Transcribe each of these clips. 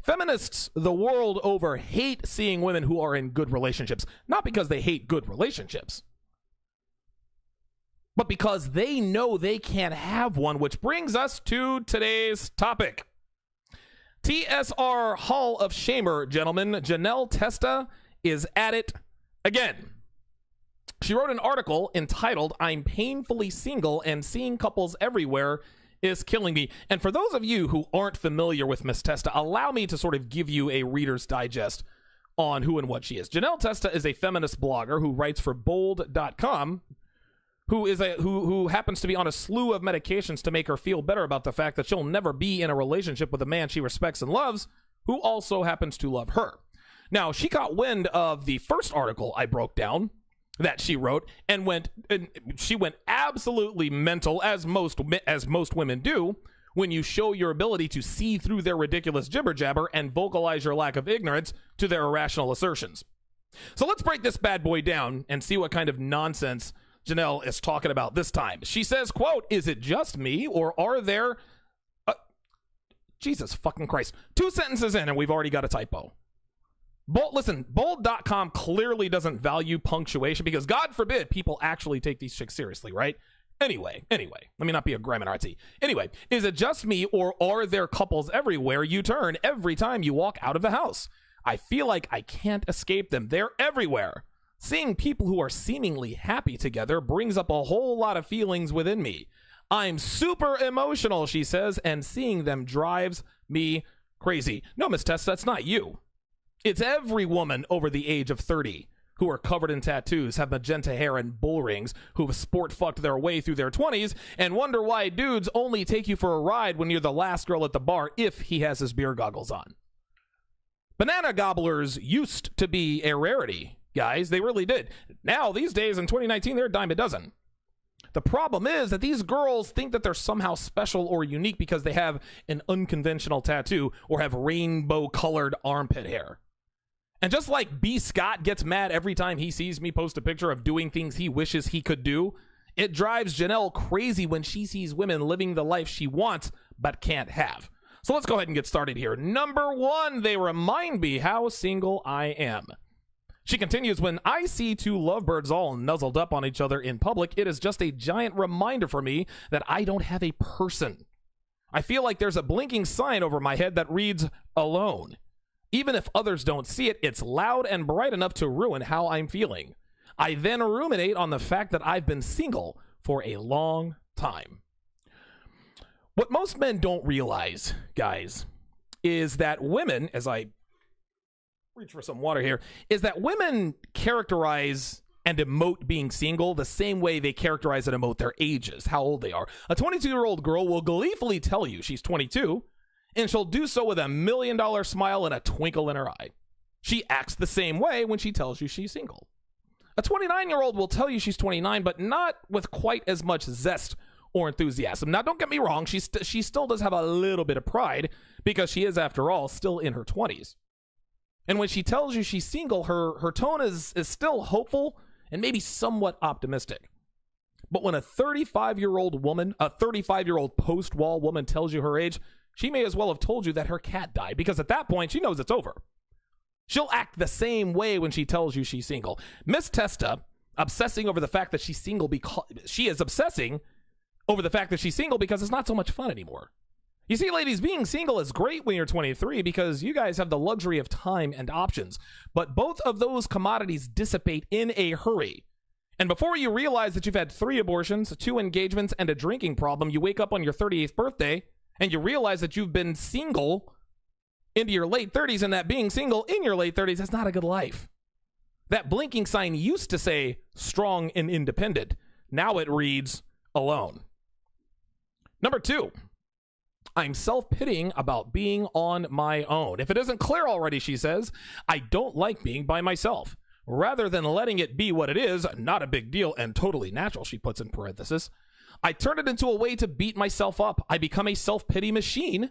Feminists the world over hate seeing women who are in good relationships, not because they hate good relationships, but because they know they can't have one, which brings us to today's topic. TSR Hall of Shamer, gentlemen. Janelle Testa is at it again. She wrote an article entitled, "I'm Painfully Single and Seeing Couples Everywhere is Killing Me." And for those of you who aren't familiar with Miss Testa, allow me to sort of give you a Reader's Digest on who and what she is. Janelle Testa is a feminist blogger who writes for bold.com, who happens to be on a slew of medications to make her feel better about the fact that she'll never be in a relationship with a man she respects and loves, who also happens to love her. Now, she got wind of the first article I broke down that she wrote and she went absolutely mental, as most women do, when you show your ability to see through their ridiculous jibber jabber and vocalize your lack of ignorance to their irrational assertions. So let's break this bad boy down and see what kind of nonsense Janelle is talking about this time. She says, quote, "Is it just me, or are there..." Jesus fucking Christ. 2 sentences in and we've already got a typo. Listen, bold.com clearly doesn't value punctuation because, God forbid, people actually take these chicks seriously, right? Anyway, let me not be a grammar artsy. Anyway, is it just me, or are there couples everywhere you turn every time you walk out of the house? I feel like I can't escape them. They're everywhere. Seeing people who are seemingly happy together brings up a whole lot of feelings within me. I'm super emotional, she says, and seeing them drives me crazy. No, Miss Tess, that's not you. It's every woman over the age of 30 who are covered in tattoos, have magenta hair and bull rings, who've sport fucked their way through their 20s, and wonder why dudes only take you for a ride when you're the last girl at the bar if he has his beer goggles on. Banana gobblers used to be a rarity. Guys, they really did. Now, these days in 2019, they're a dime a dozen. The problem is that these girls think that they're somehow special or unique because they have an unconventional tattoo or have rainbow-colored armpit hair. And just like B. Scott gets mad every time he sees me post a picture of doing things he wishes he could do, it drives Janelle crazy when she sees women living the life she wants but can't have. So let's go ahead and get started here. Number 1, they remind me how single I am. She continues, "When I see 2 lovebirds all nuzzled up on each other in public, it is just a giant reminder for me that I don't have a person. I feel like there's a blinking sign over my head that reads, 'alone.' Even if others don't see it, it's loud and bright enough to ruin how I'm feeling. I then ruminate on the fact that I've been single for a long time." What most men don't realize, guys, is that women, as I reach for some water here, is that women characterize and emote being single the same way they characterize and emote their ages, how old they are. A 22-year-old girl will gleefully tell you she's 22, and she'll do so with a $1 million smile and a twinkle in her eye. She acts the same way when she tells you she's single. A 29-year-old will tell you she's 29, but not with quite as much zest or enthusiasm. Now, don't get me wrong, she still does have a little bit of pride because she is, after all, still in her 20s. And when she tells you she's single, her tone is still hopeful and maybe somewhat optimistic. But when a 35-year-old woman, a 35-year-old post-wall woman tells you her age, she may as well have told you that her cat died, because at that point, she knows it's over. She'll act the same way when she tells you she's single. Miss Testa, obsessing over the fact that she's single because she is obsessing over the fact that she's single because it's not so much fun anymore. You see, ladies, being single is great when you're 23 because you guys have the luxury of time and options, but both of those commodities dissipate in a hurry. And before you realize that you've had 3 abortions, 2 engagements, and a drinking problem, you wake up on your 38th birthday and you realize that you've been single into your late 30s, and that being single in your late 30s is not a good life. That blinking sign used to say strong and independent. Now it reads alone. Number 2. I'm self-pitying about being on my own. If it isn't clear already, she says, I don't like being by myself. Rather than letting it be what it is, not a big deal and totally natural, she puts in parenthesis, I turn it into a way to beat myself up. I become a self-pity machine,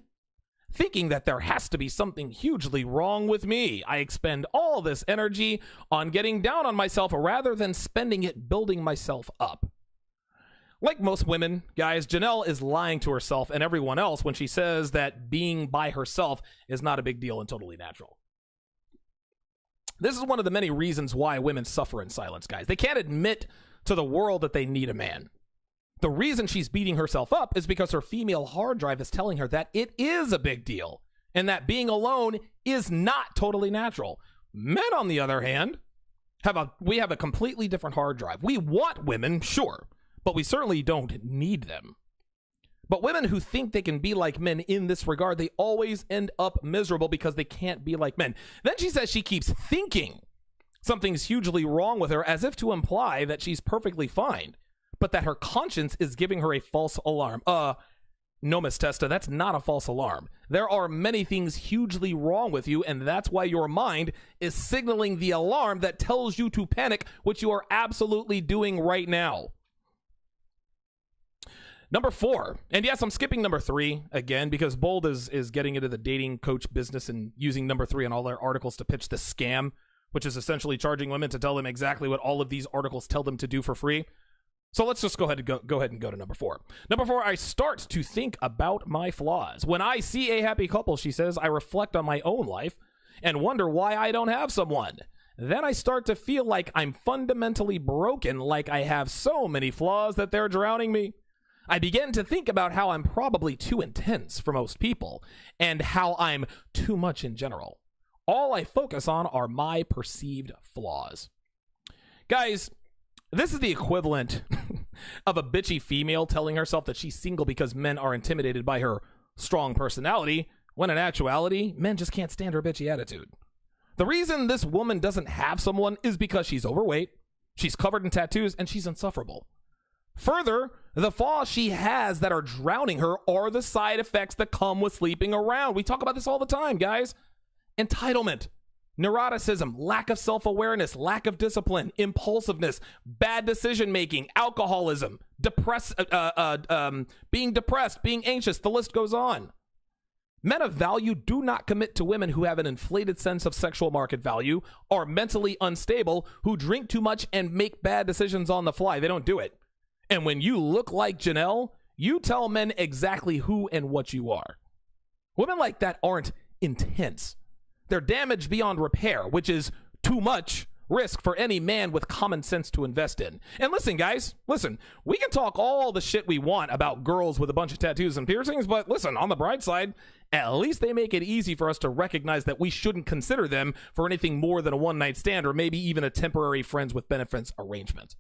thinking that there has to be something hugely wrong with me. I expend all this energy on getting down on myself rather than spending it building myself up. Like most women, guys, Janelle is lying to herself and everyone else when she says that being by herself is not a big deal and totally natural. This is one of the many reasons why women suffer in silence, guys. They can't admit to the world that they need a man. The reason she's beating herself up is because her female hard drive is telling her that it is a big deal and that being alone is not totally natural. Men, on the other hand, we have a completely different hard drive. We want women, sure, but we certainly don't need them. But women who think they can be like men in this regard, they always end up miserable because they can't be like men. Then she says she keeps thinking something's hugely wrong with her, as if to imply that she's perfectly fine, but that her conscience is giving her a false alarm. No, Miss Testa, that's not a false alarm. There are many things hugely wrong with you, and that's why your mind is signaling the alarm that tells you to panic, which you are absolutely doing right now. Number 4, and yes, I'm skipping number 3 again because Bold is getting into the dating coach business and using number 3 in all their articles to pitch this scam, which is essentially charging women to tell them exactly what all of these articles tell them to do for free. So let's just go ahead and go to number 4. Number 4, I start to think about my flaws. When I see a happy couple, she says, I reflect on my own life and wonder why I don't have someone. Then I start to feel like I'm fundamentally broken, like I have so many flaws that they're drowning me. I begin to think about how I'm probably too intense for most people and how I'm too much in general. All I focus on are my perceived flaws. Guys, this is the equivalent of a bitchy female telling herself that she's single because men are intimidated by her strong personality, when in actuality, men just can't stand her bitchy attitude. The reason this woman doesn't have someone is because she's overweight, she's covered in tattoos, and she's insufferable. Further, the flaws she has that are drowning her are the side effects that come with sleeping around. We talk about this all the time, guys. Entitlement, neuroticism, lack of self-awareness, lack of discipline, impulsiveness, bad decision-making, alcoholism, being depressed, being anxious, the list goes on. Men of value do not commit to women who have an inflated sense of sexual market value, are mentally unstable, who drink too much and make bad decisions on the fly. They don't do it. And when you look like Janelle, you tell men exactly who and what you are. Women like that aren't intense. They're damaged beyond repair, which is too much risk for any man with common sense to invest in. And listen, guys, listen, we can talk all the shit we want about girls with a bunch of tattoos and piercings, but listen, on the bright side, at least they make it easy for us to recognize that we shouldn't consider them for anything more than a one-night stand or maybe even a temporary friends with benefits arrangement.